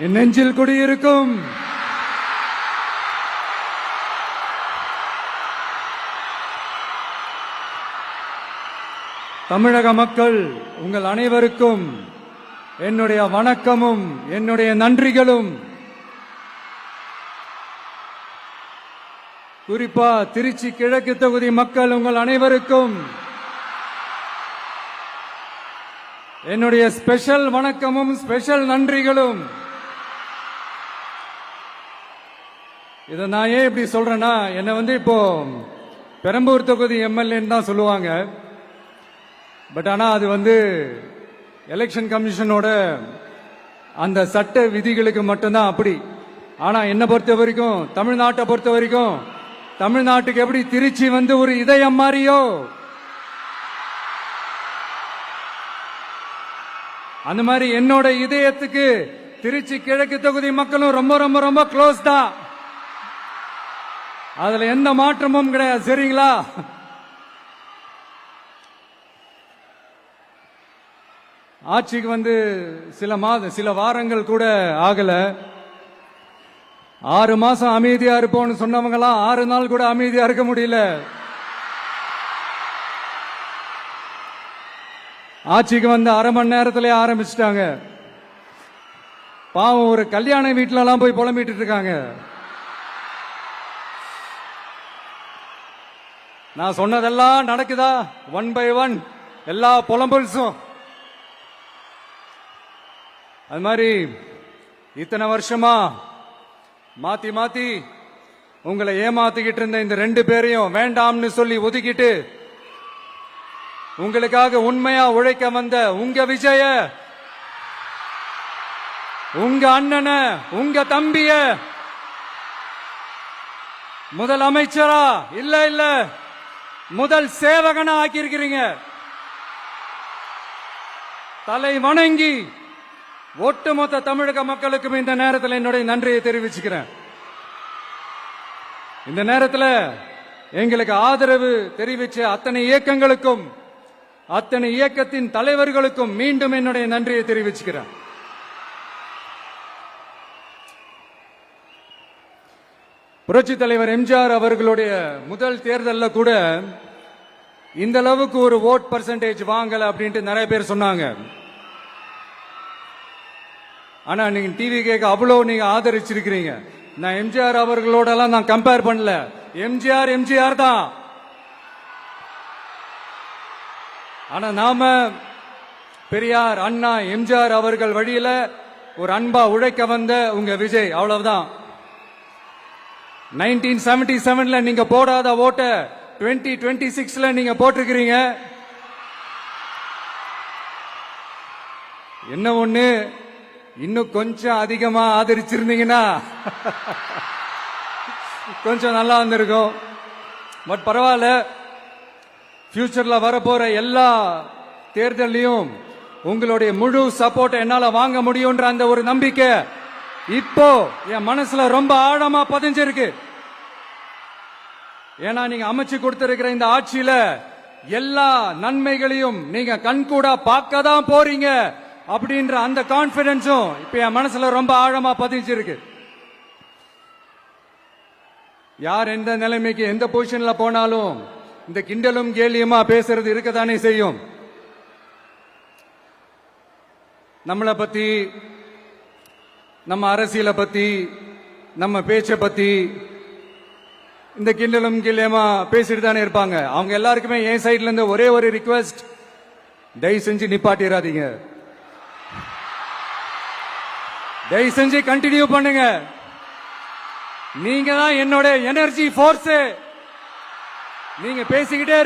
என் நெஞ்சில் குடியிருக்கும் தமிழக மக்கள் உங்கள் அனைவருக்கும் என்னுடைய வணக்கமும் என்னுடைய நன்றிகளும். குறிப்பா திருச்சி கிழக்கு தொகுதி மக்கள் உங்கள் அனைவருக்கும் என்னுடைய ஸ்பெஷல் வணக்கமும் ஸ்பெஷல் நன்றிகளும். இதை நான் ஏன் இப்படி சொல்றேன்னா, என்னை இப்போ பெரம்பூர் தொகுதி எம்எல்ஏன்னு தான் சொல்லுவாங்க. பட் ஆனா அது எலெக்ஷன் கமிஷனோட அந்த சட்ட விதிகளுக்கு மட்டும்தான் அப்படி. ஆனா என்னை பொறுத்த வரைக்கும், தமிழ்நாட்டை பொறுத்த வரைக்கும், தமிழ்நாட்டுக்கு எப்படி திருச்சி ஒரு இதயம் மாறியோ, அந்த மாதிரி என்னோட இதயத்துக்கு திருச்சி கிழக்கு தொகுதி மக்களும் ரொம்ப ரொம்ப ரொம்ப க்ளோஸ் தான். அதுல எந்த மாற்றமும் கிடையாது. சரிங்களா? ஆட்சிக்கு சில வாரங்கள் கூட ஆகல. 6 மாசம் அமைதியா இருப்போம்னு சொன்னவங்களாம் 6 நாள் கூட அமைதியா இருக்க முடியல. ஆட்சிக்கு அரை மணி நேரத்திலே ஆரம்பிச்சிட்டாங்க. பாவம், ஒரு கல்யாண வீட்டுல எல்லாம் போய் புலம்பிட்டு இருக்காங்க. நான் சொன்னதெல்லாம் நடக்குதா? 1 by 1 எல்லா புலம்பல்ஸும். அது மாதிரி இத்தனை வருஷமா மாத்தி மாத்தி உங்களை ஏமாத்திக்கிட்டு இருந்த இந்த 2 பேரையும் வேண்டாம்னு சொல்லி ஒதுக்கிட்டு உங்களுக்காக உண்மையா உழைக்க வந்த உங்க விஜய, உங்க அண்ணன, உங்க தம்பிய முதல் அமைச்சரா இல்ல முதல் சேவகனா ஆக்கியிருக்கிறீங்க. தலை வணங்கி ஒட்டுமொத்த தமிழக மக்களுக்கும் இந்த நேரத்தில் என்னுடைய நன்றியை தெரிவிச்சுக்கிறேன். இந்த நேரத்தில் எங்களுக்கு ஆதரவு தெரிவிச்ச அத்தனை இயக்கங்களுக்கும், அத்தனை இயக்கத்தின் தலைவர்களுக்கும் மீண்டும் என்னுடைய நன்றியை தெரிவிச்சுக்கிறேன். புரட்சி தலைவர் எம்ஜிஆர் அவர்களுடைய முதல் தேர்தலில் கூட இந்த அளவுக்கு ஒரு ஓட் பர்சன்டேஜ் வாங்கல அப்படின்ட்டு நிறைய பேர் சொன்னாங்க. ஆனா நீங்க டிவி கேட்க அவ்வளவு நீங்க ஆதரிச்சிருக்கிறீங்க. நான் எம்ஜிஆர் அவர்களோட எல்லாம் நான் கம்பேர் பண்ணல. எம்ஜிஆர் தான். ஆனா நாம பெரியார், அண்ணா, எம்ஜிஆர் அவர்கள் வழியில ஒரு அன்பா உழைக்க வந்த உங்க விஜய், அவ்வளவுதான். 1977ல நீங்க போடாத ஓட்ட 2026ல நீங்க போட்டிருக்கிறீங்க. என்ன ஒண்ணு, இன்னும் கொஞ்சம் அதிகமா ஆதரிச்சிருந்தீங்கன்னா கொஞ்சம் நல்லா வந்திருக்கும். பட் பரவாயில்ல, ஃபியூச்சர்ல வரப்போற எல்லா தேர்தலையும் உங்களுடைய முழு சப்போர்ட் என்னால வாங்க முடியும்ன்ற அந்த ஒரு நம்பிக்கை இப்போ என் மனசுல ரொம்ப ஆழமா பதிஞ்சிருக்கு. ஏன்னா நீங்க அமைச்சு கொடுத்திருக்கிற இந்த ஆட்சியில எல்லா நன்மைகளையும் நீங்க கண்கூடா பார்க்க தான் போறீங்க அப்படின்ற அந்த கான்பிடன்ஸும் இப்ப என் மனசுல ரொம்ப ஆழமா பதிஞ்சிருக்கு. யார் எந்த நிலைமைக்கு எந்த பொசிஷன்ல போனாலும் இந்த கிண்டலும் கேலியுமா பேசுறது இருக்கத்தானே செய்யும். நம்மளை பத்தி, நம்ம அரசியலை பத்தி, நம்ம பேச்சை பத்தி இந்த கிண்டலும் கேலியுமா பேசிட்டு தானே இருப்பாங்க. அவங்க எல்லாருக்குமே என் சைட்ல இருந்து ஒரே ஒரு ரிக்வெஸ்ட், தயவு செஞ்சு நிப்பாட்டிடாதீங்க. தயவு செஞ்சு கண்டினியூ பண்ணுங்க. நீங்க தான் என்னோட எனர்ஜி ஃபோர்ஸ். நீங்க பேசிக்கிட்டே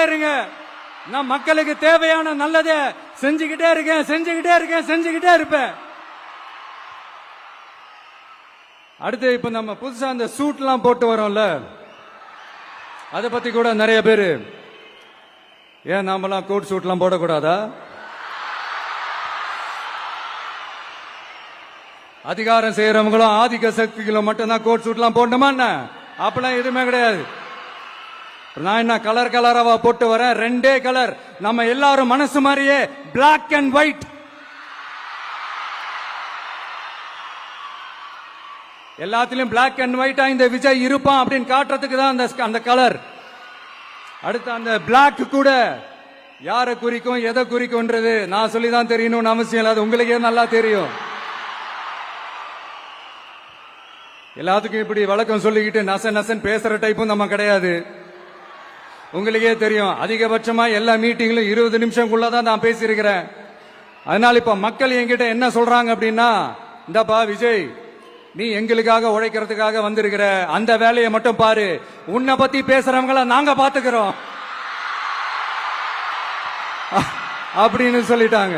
இருங்க. நான் மக்களுக்கு தேவையான நல்லதை செஞ்சுக்கிட்டே இருப்பேன். அடுத்து இப்ப நம்ம புதுசா அந்த சூட் எல்லாம் போட்டு வரோம்ல, அதை பத்தி கூட நிறைய பேரு, ஏன் நாமெல்லாம் கோட் சூட் எல்லாம் போடக்கூடாதா? அதிகாரம் செய்யறவங்களும் ஆதிக்க சக்திகளும் மட்டும்தான் கோட் சூட் எல்லாம் போடணுமா? அப்பெல்லாம் எதுவுமே கிடையாது. நான் என்ன கலர் கலராவா போட்டு வரேன்? 2 கலர். நம்ம எல்லாரும் மனசு மாதிரியே பிளாக் அண்ட் ஒயிட். எல்லாத்திலும் பிளாக் அண்ட் ஒயிட்டா இந்த விஜய் இருப்பான் அப்படின்னு காட்டுறதுக்கு தான் அந்த கலர். அடுத்து அந்த பிளாக் கூட யாரை குறிக்கும் எதை குறிக்கும்ன்றது நான் சொல்லிதான் தெரியணும்னு அவசியம் இல்லை, அது உங்களுக்கே நல்லா தெரியும். எல்லாத்துக்கும் இப்படி வழக்கம் சொல்லிக்கிட்டு நசன் பேசுற டைப்பும் நம்ம கிடையாது, உங்களுக்கே தெரியும். அதிகபட்சமா எல்லா மீட்டிங்லும் 20 நிமிஷம்குள்ளதான் நான் பேசியிருக்கிறேன். அதனால இப்ப மக்கள் என்கிட்ட என்ன சொல்றாங்க அப்படின்னா, இந்தப்பா விஜய், நீ எங்களுக்காக உழைக்கிறதுக்காக வந்திருக்கிற, அந்த வேலையை மட்டும் பாரு, உன்னை பத்தி பேசுறவங்கள நாங்க பாத்துக்கிறோம் அப்படின்னு சொல்லிட்டாங்க.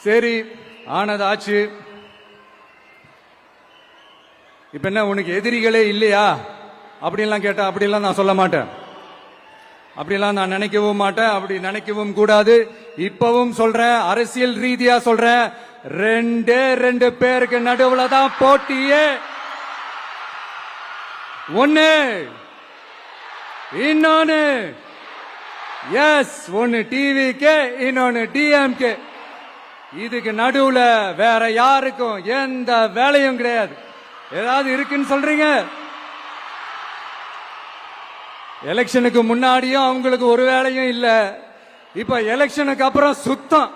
சரி, ஆனது ஆச்சு. இப்ப என்ன உனக்கு எதிரிகளே இல்லையா அப்படின்லாம் கேட்டா, அப்படிலாம் நான் சொல்ல மாட்டேன், அப்படிலாம் நான் நினைக்கவும் மாட்டேன், அப்படி நினைக்கவும் கூடாது. இப்பவும் சொல்றேன், அரசியல் ரீதியா சொல்றேன், 2 பேருக்கு நடுவுல தான் போட்டியே. ஒன்னு இன்னொன்னு, எஸ், ஒன்னு டிவிக்கு, இன்னொன்னு டிஎம்கே. இதுக்கு நடுவுல வேற யாருக்கும் எந்த வேலையும் கிடையாது. ஏதாவது இருக்குன்னு சொல்றீங்க? எலெக்ஷனுக்கு முன்னாடியும் அவங்களுக்கு ஒரு வேலையும் இல்ல, இப்ப எலெக்ஷனுக்கு அப்புறம் சுத்தம்.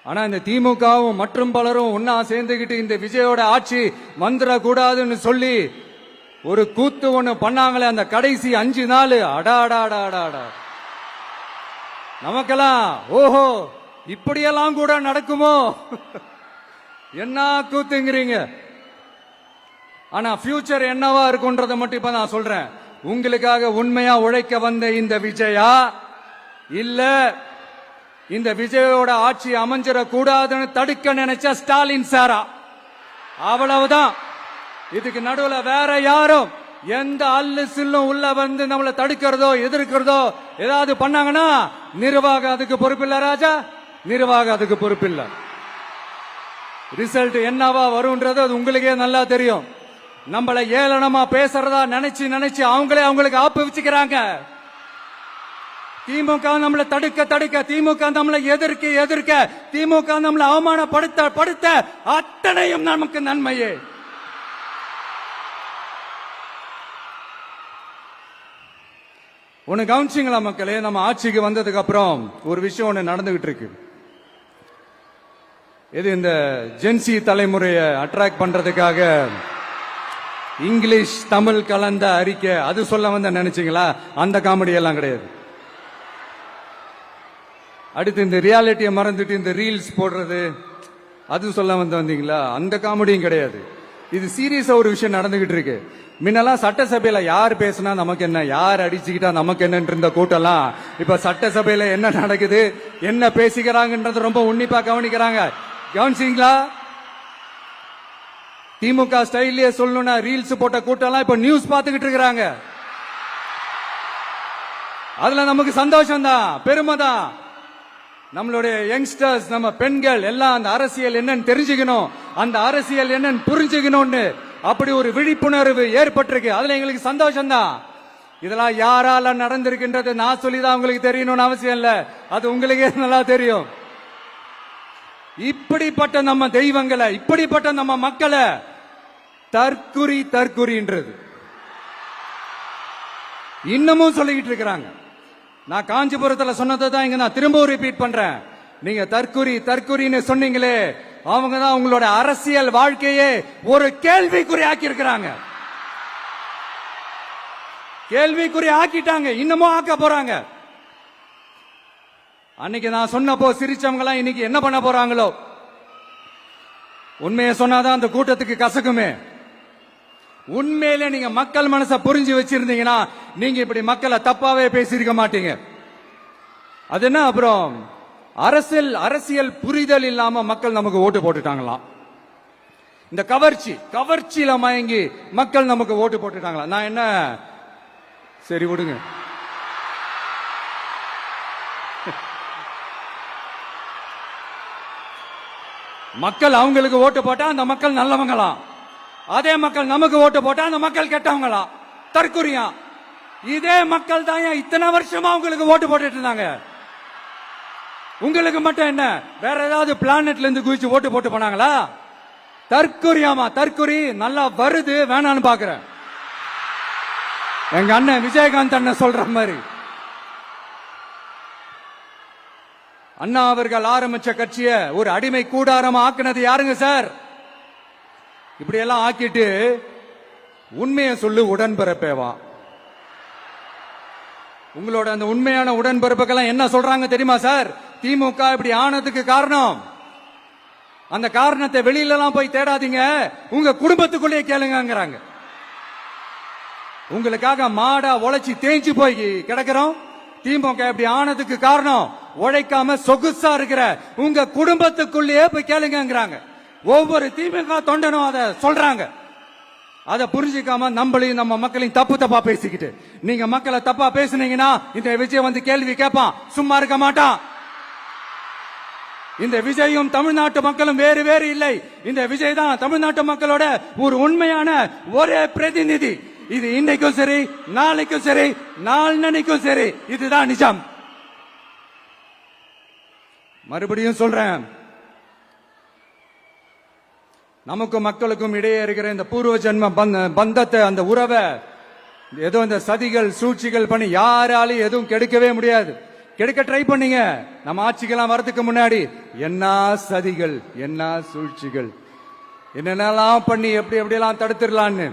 ஆனா இந்த திமுகவும் மற்றும் பலரும் ஒன்னா சேர்ந்துகிட்டு இந்த விஜயோட ஆட்சி வந்துடக்கூடாதுன்னு சொல்லி ஒரு கூத்து ஒண்ணு பண்ணாங்களே, அந்த கடைசி 5 நாள், அடாடாடாடாடா, நமக்கெல்லாம் ஓஹோ இப்படியெல்லாம் கூட நடக்குமோ என்ன கூத்துங்கிறீங்க. ஆனா ஃபியூச்சர் என்னவா இருக்கும்ன்றத மட்டும் இப்ப நான் சொல்றேன். உங்களுக்காக உண்மையா உழைக்க வந்த இந்த விஜயா, இல்ல இந்த விஜயோட ஆட்சி அமைஞ்சிட கூடாதுன்னு தடுக்க நினைச்ச ஸ்டாலின் சாரா, அவ்வளவுதான். இதுக்கு நடுவுல வேற யாரும் எந்த அல்லு சில்லும் உள்ள வந்து நம்மளை தடுக்கிறதோ எதிர்க்கிறதோ ஏதாவது பண்ணாங்கன்னா நிர்வாகம் அதுக்கு பொறுப்பில்லை ராஜா, நிர்வாகம் அதுக்கு பொறுப்பில்லை. ரிசல்ட் என்னவா வரும்ன்றது அது உங்களுக்கே நல்லா தெரியும். நம்மளை ஏளனமா பேசுறதா நினைச்சு அவங்களுக்கு ஆப்பு வச்சுக்கிறாங்க. திமுக நம்மளை தடுக்க, திமுக நம்மளை எதிர்க்க, திமுக நம்மளை அவமானப்படுத்த அத்தனையும் நமக்கு நன்மையே. ஒன்னு கவனிச்சிங்களா மக்களே, நம்ம ஆட்சிக்கு வந்ததுக்கு அப்புறம் ஒரு விஷயம் ஒண்ணு நடந்துகிட்டு இருக்கு. இது இந்த ஜென்சி தலைமுறையை அட்ராக்ட் பண்றதுக்காக இங்கிலீஷ் தமிழ் கலந்த அறிக்கை, அது சொல்ல வந்த நினைச்சீங்களா? அந்த காமெடி எல்லாம் கிடையாது. அடுத்து இந்த ரியாலிட்டியை மறந்துட்டு இந்த ரீல்ஸ் போடுறது, அது சொல்ல வந்தீங்களா? அந்த காமெடியும் கிடையாது. இது சீரியஸா ஒரு விஷயம் நடந்துகிட்டு இருக்கு. முன்னெல்லாம் சட்டசபையில யார் பேசினா நமக்கு என்ன, யார் அடிச்சுக்கிட்டா நமக்கு என்ன இருந்த கூட்டம்லாம் இப்ப சட்டசபையில என்ன நடக்குது, என்ன பேசிக்கிறாங்கன்றது ரொம்ப உன்னிப்பா கவனிக்கிறாங்க. கவனிச்சீங்களா? திமுக ஸ்டைலே சொல்லணும்னா ரீல்ஸ் போட்ட கூட்டம்லாம் இப்ப நியூஸ் பார்த்துக்கிட்டு இருக்கிறாங்க. அதுல நமக்கு சந்தோஷம் தான், பெருமை தான். நம்மளுடைய யங்ஸ்டர்ஸ், நம்ம பெண்கள் எல்லாம் அந்த அரசியல் என்னன்னு தெரிஞ்சுக்கணும், அந்த அரசியல் என்னன்னு புரிஞ்சுக்கணும்னு அப்படி ஒரு விழிப்புணர்வு ஏற்பட்டிருக்கு. அதுல எங்களுக்கு சந்தோஷம் தான். இதெல்லாம் யாரால நடந்திருக்கின்றது நான் சொல்லிதான் உங்களுக்கு தெரியணும்னு அவசியம் இல்ல, அது உங்களுக்கே நல்லா தெரியும். இப்படிப்பட்ட நம்ம தெய்வங்களை, இப்படிப்பட்ட நம்ம மக்களை தற்குறின்றது இன்னமும் சொல்லிக்கிட்டு இருக்கிறாங்க. நான் காஞ்சிபுரத்துல சொன்னதை தான் இங்க நான் திரும்ப ரிப்பீட் பண்றேன். நீங்க தற்குறின்னு சொன்னீங்களே, அவங்க தான் உங்களோட அரசியல் வாழ்க்கையே ஒரு கேள்விக்குறி ஆக்கி இருக்கிறாங்க. கேள்விக்குறி ஆக்கிட்டாங்க, இன்னமும் ஆக்க போறாங்க. அன்னைக்கு நான் சொன்னப்போ சிரிச்சவங்க எல்லாம் இன்னைக்கு என்ன பண்ண போறாங்களோ. உண்மையை சொன்னாதான் அந்த கூட்டத்துக்கு கசக்குமே. உண்மையிலே நீங்க மக்கள் மனசை புரிஞ்சு வச்சிருந்தீங்கன்னா நீங்க இப்படி மக்களை தப்பாவே பேசியிருக்க மாட்டீங்க. அது என்ன, அப்புறம் அரசியல் புரிதல் இல்லாம மக்கள் நமக்கு ஓட்டு போட்டுட்டாங்களாம். இந்த கவர்ச்சியில மயங்கி மக்கள் நமக்கு ஓட்டு போட்டுட்டாங்களா? நான் என்ன, சரி விடுங்க. மக்கள் அவங்களுக்கு ஓட்டு போட்டா அந்த மக்கள் நல்லவங்களாம், அதே மக்கள் நமக்கு ஓட்டு போட்டா அந்த மக்கள் கெட்டவங்களா, தற்குறியா. இதே மக்கள் தான் இத்தனை வருஷமா அவங்களுக்கு ஓட்டு போட்டுட்டு இருந்தாங்க. உங்களுக்கு மட்டும் என்ன, வேற ஏதாவது பிளானட்ல இருந்து குதிச்சு ஓட்டு போட்டு போனாங்களா? தற்கொரியாமா, தற்கொரி நல்லா வருது, வேணான்னு பாக்குறேன். எங்க அண்ணன் விஜயகாந்த் அண்ணன் சொல்ற மாதிரி, அண்ணா அவர்கள் ஆரம்பிச்ச கட்சிய ஒரு அடிமை கூடாரமா ஆக்குனது யாருங்க சார்? இப்படி எல்லாம் ஆக்கிட்டு உண்மையை சொல்லு உடன்பிறப்பேவா. உங்களோட அந்த உண்மையான உடன்பிறப்புக்கெல்லாம் என்ன சொல்றாங்க தெரியுமா சார்? திமுக இப்படி ஆனதுக்கு காரணம், அந்த காரணத்தை வெளியில எல்லாம் போய் தேடாதீங்க, உங்க குடும்பத்துக்குள்ளேயே கேளுங்கிறாங்க. உங்களுக்காக மாடா உழைச்சி தேஞ்சு போய் கிடக்கிறோம். திமுக இப்படி ஆனதுக்கு காரணம் உழைக்காம சொகுசா இருக்கிற உங்க குடும்பத்துக்குள்ளேயே போய் கேளுங்கிறாங்க. ஒவ்வொரு திமுக தொண்டனும் அதை சொல்றாங்க. அதை புரிஞ்சுக்காம நம்மளையும் நம்ம மக்களையும் தப்பா பேசிக்கிட்டு, நீங்க மக்களை தப்பா பேசுனீங்கன்னா இந்த விஜய் வந்து கேள்வி கேட்பான், சும்மா இருக்க மாட்டான். இந்த விஜயும் தமிழ்நாட்டு மக்களும் வேறு வேறு இல்லை. இந்த விஜய் தான் தமிழ்நாட்டு மக்களோட ஒரு உண்மையான ஒரே பிரதிநிதி. இது இன்னைக்கும் சரி, நாளைக்கும் சரி, நாளன்னைக்கும் சரி, இதுதான் நிஜம். மறுபடியும் சொல்றேன், நமக்கும் மக்களுக்கும் இடையே இருக்கிற இந்த பூர்வ ஜென்ம பந்தத்தை, அந்த உறவை ஏதோ இந்த சதிகள் சூழ்ச்சிகள் பண்ணி யாராலையும் எதுவும் கெடுக்கவே முடியாது. கெடுக்க ட்ரை பண்ணீங்க நம்ம ஆட்சிக்கெல்லாம் வரதுக்கு முன்னாடி. என்ன சதிகள், என்ன சூழ்ச்சிகள், என்னென்னலாம் பண்ணி எப்படி எப்படியெல்லாம் தடுத்துடலான்னு.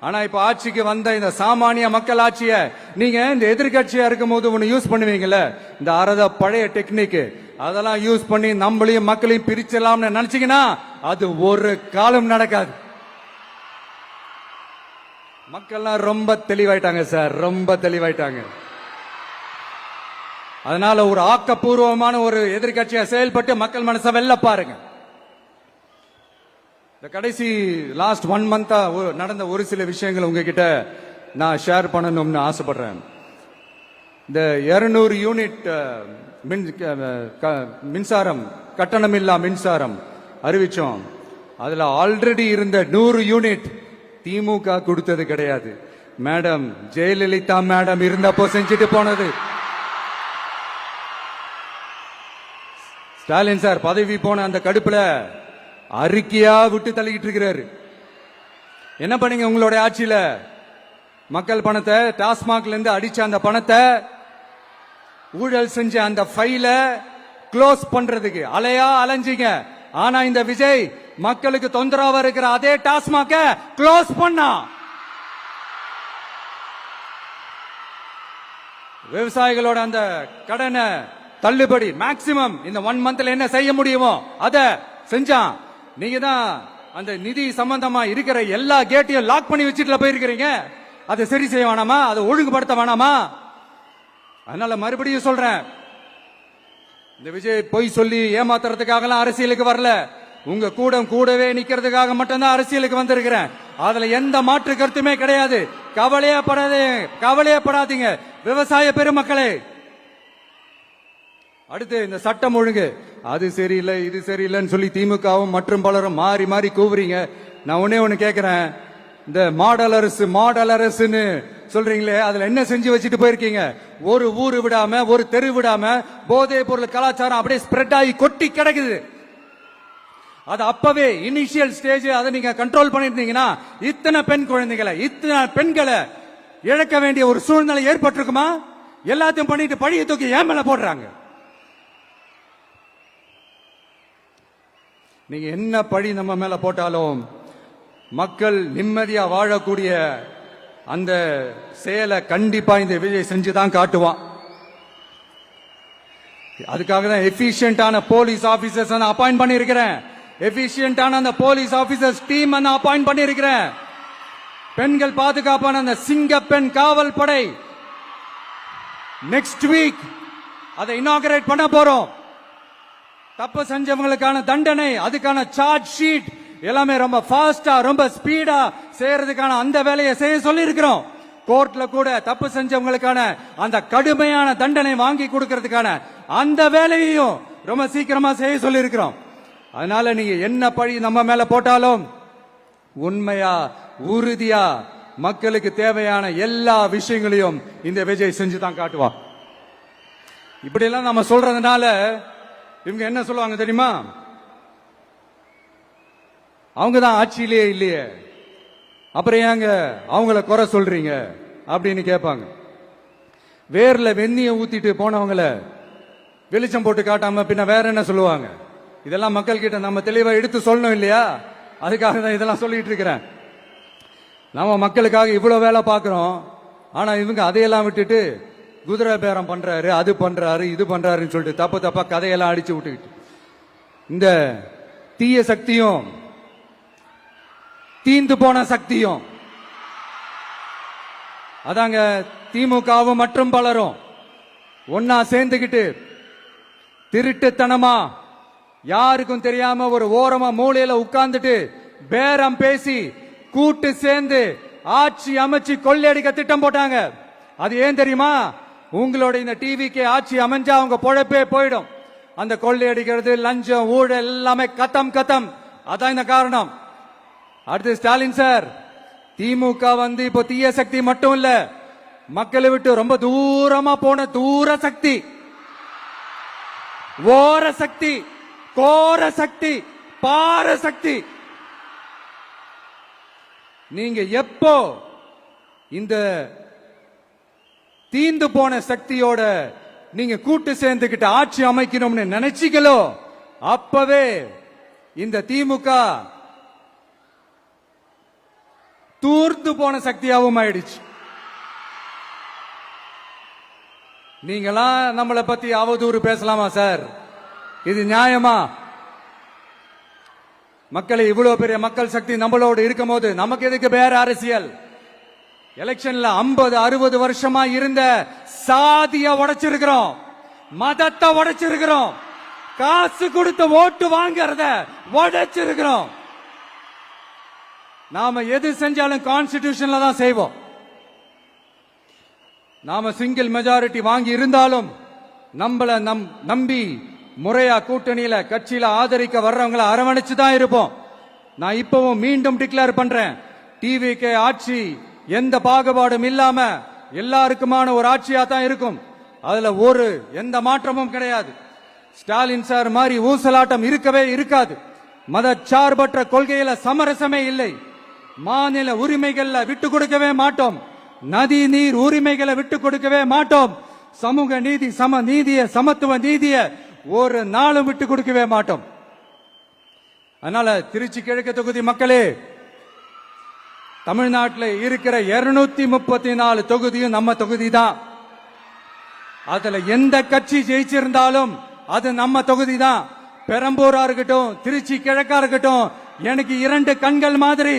ஆனா இப்ப ஆட்சிக்கு வந்த இந்த சாமானிய மக்கள் ஆட்சிய நீங்க இந்த எதிர்கட்சியா இருக்கும் போது ஒண்ணு யூஸ் பண்ணுவீங்கல்ல, இந்த அறத பழைய டெக்னிக், அதெல்லாம் யூஸ் பண்ணி நம்மளையும் மக்களையும் பிரிச்சலாம்னு நினைச்சீங்கன்னா அது ஒரு காலம் நடக்காது. மக்கள்லாம் ரொம்ப தெளிவாயிட்டாங்க சார், ரொம்ப தெளிவாயிட்டாங்க. அதனால ஒரு ஆக்கப்பூர்வமான ஒரு எதிர்கட்சியா செயல்பட்டு மக்கள் மனசை வெல்ல பாருங்க. இந்த கடைசி லாஸ்ட் 1 மந்தா நடந்த ஒரு சில விஷயங்கள் உங்ககிட்ட நான் ஷேர் பண்ணணும்னு ஆசைப்படுறேன். இந்த 200 யூனிட் மின்சாரம், கட்டணமில்லா மின்சாரம் அறிவிச்சோம். அதுல ஆல்ரெடி இருந்த 100 யூனிட் திமுக கொடுத்தது கிடையாது. மேடம் ஜெயலலிதா மேடம் இருந்தப்போ செஞ்சுட்டு போனது. ஸ்டாலின் சார் பதவி போன அந்த கடுப்புல அறிக்கையா விட்டு தள்ளிக்கிட்டு இருக்கிறாரு. என்ன பண்ணீங்க உங்களுடைய ஆட்சியில? மக்கள் பணத்தை, டாஸ்மாக்ல இருந்து அடிச்ச அந்த பணத்தை, ஊழல் செஞ்ச அந்த ஃபைல க்ளோஸ் பண்றதுக்கு அலையா அலைஞ்சிங்க. ஆனா இந்த விஜய் மக்களுக்கு தொந்தரவா இருக்கிற அதே டாஸ்மாக க்ளோஸ் பண்ணா. விவசாயிகளோட அந்த கடனை தள்ளுபடி மேக்சிமம் இந்த 1 மந்த்ல என்ன செய்ய முடியுமோ அதை செஞ்சான். நீங்க தான் அந்த நிதி சம்பந்தமா இருக்கிற எல்லா கேட்டையும் லாக் பண்ணி வச்சுட்டு போயிருக்கிறீங்க. அதை சரி செய்ய வேணாமா? அதை ஒழுங்குபடுத்த வேணாமா? அதனால மறுபடியும் சொல்றேன், இந்த விஜய் பொய் சொல்லி ஏமாத்துறதுக்காக அரசியலுக்கு வரல. உங்க கூடவே நிக்கிறதுக்காக மட்டும்தான் அரசியலுக்கு வந்திருக்கிறேன். அதுல எந்த மாற்று கருத்துமே கிடையாது. கவலையப்படாதீங்க விவசாய பெருமக்களே. அடுத்து இந்த சட்டம் ஒழுங்கு, அது சரியில்லை இது சரியில்லைன்னு சொல்லி திமுகவும் மற்றும் பலரும் மாறி மாறி கூவுறீங்க. நான் ஒண்ணு கேக்குறேன், இந்த மாடல் அரசுன்னு சொல்றீங்களே, அதுல என்ன செஞ்சு வச்சுட்டு போயிருக்கீங்க? ஒரு ஊரு விடாம, ஒரு தெரு விடாம போதை பொருள் கலாச்சாரம் அப்படியே ஸ்ப்ரெட் ஆகி கொட்டி கிடக்குது. அது அப்பவே இனிஷியல் ஸ்டேஜ் அதை நீங்க கண்ட்ரோல் பண்ணிருந்தீங்கன்னா இத்தனை பெண் குழந்தைகளை, இத்தனை பெண்களை இழக்க வேண்டிய ஒரு சூழ்நிலை ஏற்பட்டிருக்குமா? எல்லாத்தையும் பண்ணிட்டு பழிய தூக்கி ஏன் மேல போடுறாங்க. நீங்க என்ன பழி நம்ம மேல போட்டாலும் மக்கள் நிம்மதியா வாழக்கூடிய அந்த செயலை கண்டிப்பா இந்த விஜய் செஞ்சுதான் காட்டுவான். அதுக்காக தான் எஃபிஷியன்டான போலீஸ் ஆபீசர்ஸ் நான் அப்பாயிண்ட் பண்ணிருக்கிறேன். எஃபிஷியன்டான அந்த போலீஸ் ஆபீசர்ஸ் டீம் நான் அப்பாயிண்ட் பண்ணிருக்கிறேன். பெண்கள் பாதுகாப்பான அந்த சிங்க பெண் காவல் படை நெக்ஸ்ட் வீக் அதை இனாகரேட் பண்ண போறோம். தப்பு செஞ்சவங்களுக்கான தண்டனை, அதுக்கான சார்ஜ் ஷீட் எல்லாமே ரொம்ப ஃபாஸ்டா, ரொம்ப ஸ்பீடா செய்யறதுக்கான அந்த வேலையை செய்ய சொல்லி இருக்கிறோம். கோர்ட்ல கூட தப்பு செஞ்சவங்களுக்கான அந்த கடுமையான தண்டனை வாங்கி கொடுக்கிறதுக்கான அந்த வேலையையும் ரொம்ப சீக்கிரமா செய்ய சொல்லி இருக்கிறோம். அதனால நீங்க என்ன பழி நம்ம மேல போட்டாலும் உண்மையா உறுதியா மக்களுக்கு தேவையான எல்லா விஷயங்களையும் இந்த விஜய் செஞ்சுதான் காட்டுவான். இப்படி எல்லாம் நம்ம சொல்றதுனால இவங்க என்ன சொல்லுவாங்க தெரியுமா? அவங்க தான் ஆட்சியிலேயே இல்லையே, அப்புறம் ஏங்க அவங்கள குறை சொல்றீங்க அப்படின்னு கேட்பாங்க. வேர்ல வெந்நிய ஊத்திட்டு போனவங்கள வெளிச்சம் போட்டு காட்டாம பின்ன வேற என்ன சொல்லுவாங்க? இதெல்லாம் மக்கள் கிட்ட நம்ம தெளிவா எடுத்து சொல்லணும் இல்லையா? அதுக்காக தான் இதெல்லாம் சொல்லிட்டு இருக்கிறேன். நம்ம மக்களுக்காக இவ்வளவு வேலை பார்க்கிறோம், ஆனா இவங்க அதையெல்லாம் விட்டுட்டு குதிரை பேரம் பண்றாரு, அது பண்றாரு, இது பண்றாருன்னு சொல்லிட்டு தப்பு தப்பா கதையெல்லாம் அடிச்சு விட்டுக்கிட்டு இந்த தீய சக்தியும் தீந்து போன சக்தியும் அதாங்க திமுகவும் மற்றும் பலரும் ஒன்னா சேர்ந்துகிட்டு திருட்டுத்தனமா யாருக்கும் தெரியாம ஒரு ஓரமா மூலையில உட்கார்ந்துட்டு பேரம் பேசி கூட்டு சேர்ந்து ஆட்சி அமைச்சு கொள்ளையடிக்க திட்டம் போட்டாங்க. அது ஏன் தெரியுமா? உங்களோட இந்த டிவிக்கு ஆட்சி அமைஞ்சா அவங்க பொழப்பே போயிடும். அந்த கொள்ளையடிக்கிறது, லஞ்சம், ஊழல் எல்லாமே கத்தம் கத்தம். அதான் இந்த காரணம். அடுத்து ஸ்டாலின் சார், திமுக வந்து இப்போ தீய சக்தி மட்டும் இல்ல, மக்களை விட்டு ரொம்ப தூரமா போன தூர சக்தி, ஓர சக்தி, கோர சக்தி, பார சக்தி. நீங்க எப்போ இந்த தீந்து போன சக்தியோட நீங்க கூட்டு சேர்ந்துகிட்டு ஆட்சி அமைக்கணும்னு நினைச்சீங்களோ அப்பவே இந்த திமுக தூர்ந்து போன சக்தியாகவும் ஆயிடுச்சு. நீங்களாம் நம்மளை பத்தி அவதூறு பேசலாமா சார்? இது நியாயமா? மக்களை இவ்வளவு பெரிய மக்கள் சக்தி நம்மளோடு இருக்கும் போது நமக்கு எதுக்கு வேற அரசியல்? எலெக்ஷன்ல 50-60 வருஷமா இருந்த சாதிய உடைச்சிருக்கிறோம், மதத்தை உடைச்சிருக்கிறோம், காசு கொடுத்து ஓட்டு வாங்கறத உடைச்சிருக்கிறோம். நாம எது செஞ்சாலும் கான்ஸ்டிடியூஷன்ல தான் செய்வோம். நாம சிங்கிள் மெஜாரிட்டி வாங்கி இருந்தாலும் நம்மள நம்பி முறையா கூட்டணியில கட்சியில ஆதரிக்க வர்றவங்களை அரவணைச்சு தான் இருப்போம். நான் இப்பவும் மீண்டும் டிக்ளேர் பண்றேன், டிவிகே ஆட்சி எந்த பாகுபாடும் இல்லாம எல்லாருக்குமான ஒரு ஆட்சியா தான் இருக்கும். அதுல எந்த மாற்றமும் கிடையாது. ஸ்டாலின் சார் மாதிரி ஊசலாட்டம் இருக்கவே இருக்காது. மதச்சார்பற்ற கொள்கையில சமரசமே இல்லை. மாநில உரிமைகள்ல விட்டு கொடுக்கவே மாட்டோம். நதி நீர் உரிமைகளை விட்டு கொடுக்கவே மாட்டோம். சமூக நீதி, சம நீதிய, சமத்துவ நீதிய ஒரு நாளும் விட்டு கொடுக்கவே மாட்டோம். அதனால திருச்சி கிழக்கு தொகுதி மக்களே, தமிழ்நாட்டில் இருக்கிற 234 தொகுதியும் நம்ம தொகுதி தான். அதுல எந்த கட்சி ஜெயிச்சிருந்தாலும் அது நம்ம தொகுதி தான். பெரம்பூரா இருக்கட்டும், திருச்சி கிழக்கா இருக்கட்டும், எனக்கு 2 கண்கள் மாதிரி.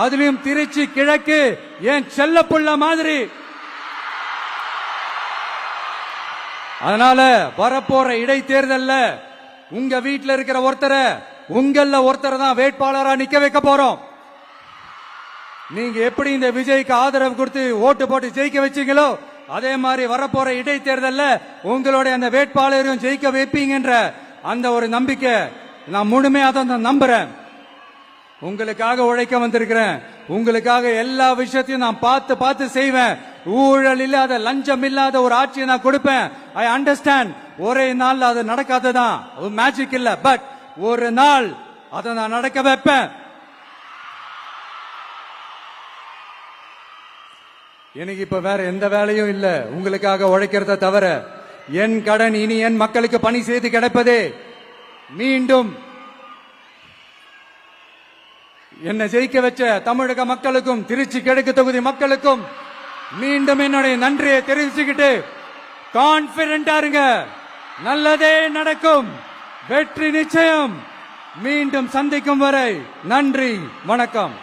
அதுலயும் திருச்சி கிழக்கு என் செல்ல புள்ள மாதிரி. அதனால வரப்போற இடைத்தேர்தல்ல உங்க வீட்டில் இருக்கிற ஒருத்தரை, உங்கள ஒருத்தரை தான் வேட்பாளரா நிக்க வைக்க போறோம். நீங்க எப்படி இந்த விஜய்க்கு ஆதரவு கொடுத்து ஓட்டு போட்டு ஜெயிக்க வச்சீங்களோ அதே மாதிரி வரப்போற இடைத்தேர்தல்ல உங்களுடைய அந்த வேட்பாளரையும் ஜெயிக்க வைப்பீங்கன்ற அந்த ஒரு நம்பிக்கை நான் முழுமையா தான் நம்புறேன். உங்களுக்காக உழைக்க வந்திருக்கிறேன். உங்களுக்காக எல்லா விஷயத்தையும் நான் பார்த்து பார்த்து செய்வேன். ஊழல் இல்லாத, லஞ்சம் இல்லாத ஒரு ஆட்சியை நான் கொடுப்பேன். I understand. ஒரே நாள் அது நடக்காததான், மேஜிக் இல்ல. பட் ஒரு நாள் அதை நான் நடக்க வைப்பேன். எனக்கு இப்ப வேற எந்த வேலையும் இல்ல உங்களுக்காக உழைக்கிறத தவிர. என் கடன் இனி என் மக்களுக்கு பணி செய்து கிடைப்பதே. மீண்டும் என்னை ஜெயிக்க வச்ச தமிழக மக்களுக்கும் திருச்சி கிழக்கு தொகுதி மக்களுக்கும் மீண்டும் என்னுடைய நன்றியை தெரிவிச்சுக்கிட்டு கான்பிடண்டா இருங்க, நல்லதே நடக்கும், வெற்றி நிச்சயம். மீண்டும் சந்திக்கும் வரை நன்றி, வணக்கம்.